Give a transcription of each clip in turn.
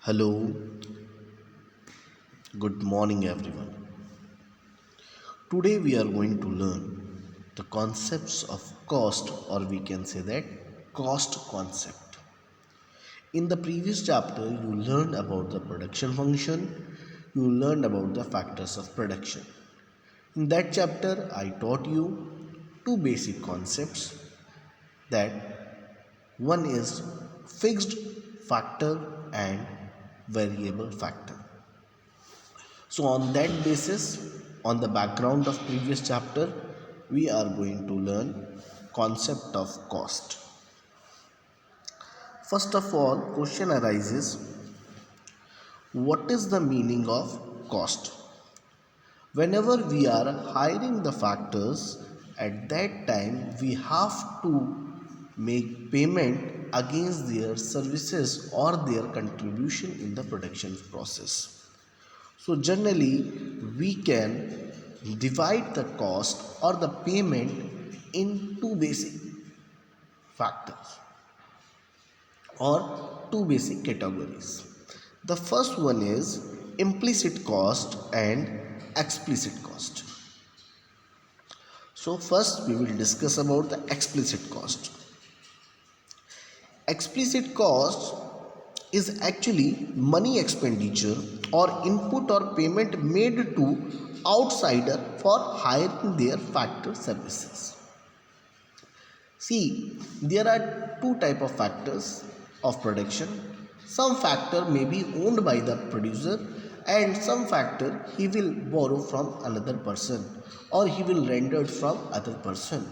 Hello, good morning everyone. Today we are going to learn the concepts of cost, or we can say that cost concept. In the previous chapter, you learned about the production function, you learned about the factors of production. In that chapter, I taught you two basic concepts, that one is fixed factor and variable factor. So on that basis, on the background of previous chapter, we are going to learn concept of cost. First of all, question arises, what is the meaning of cost? Whenever we are hiring the factors, at that time we have to make payment against their services or their contribution in the production process. So generally we can divide the cost or the payment in two basic factors or two basic categories. The first one is implicit cost and explicit cost. So first we will discuss about the explicit cost. Explicit cost is actually money expenditure or input or payment made to outsider for hiring their factor services. See, there are two type of factors of production. Some factor may be owned by the producer and some factor he will borrow from another person or he will render it from other person.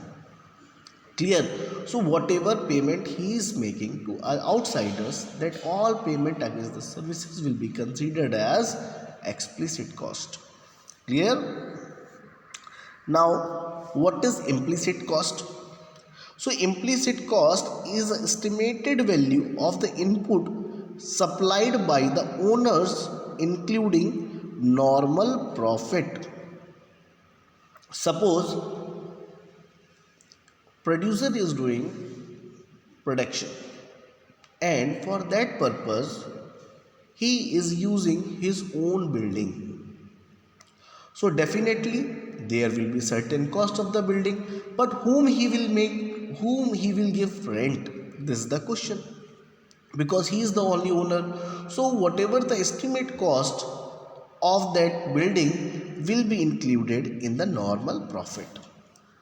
Clear? So whatever payment he is making to outsiders, that all payment against the services will be considered as explicit cost. Clear? Now what is implicit cost? So implicit cost is the estimated value of the input supplied by the owners, including normal profit. Suppose producer is doing production and for that purpose he is using his own building. So definitely there will be certain cost of the building, but whom he will give rent? This is the question, because he is the only owner. So whatever the estimate cost of that building will be included in the normal profit.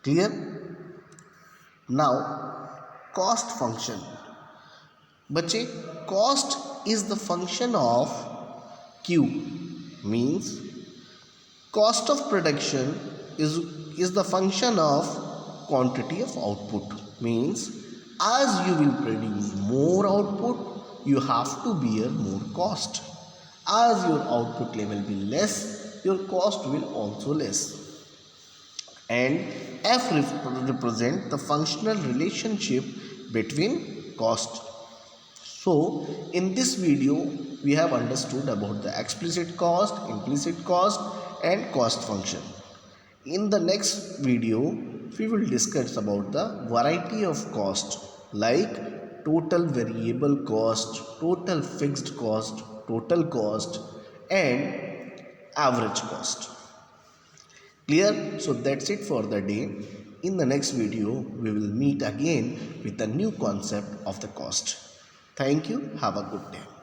Clear? Now cost function. बच्चे, cost is the function of Q, means cost of production is the function of quantity of output, means as you will produce more output you have to bear more cost. As your output level will less, your cost will also less. And F represent the functional relationship between cost. So in this video we have understood about the explicit cost, implicit cost and cost function. In the next video we will discuss about the variety of cost, like total variable cost, total fixed cost, total cost and average cost. Clear? So that's it for the day. In the next video we will meet again with a new concept of the cost. Thank you. Have a good day.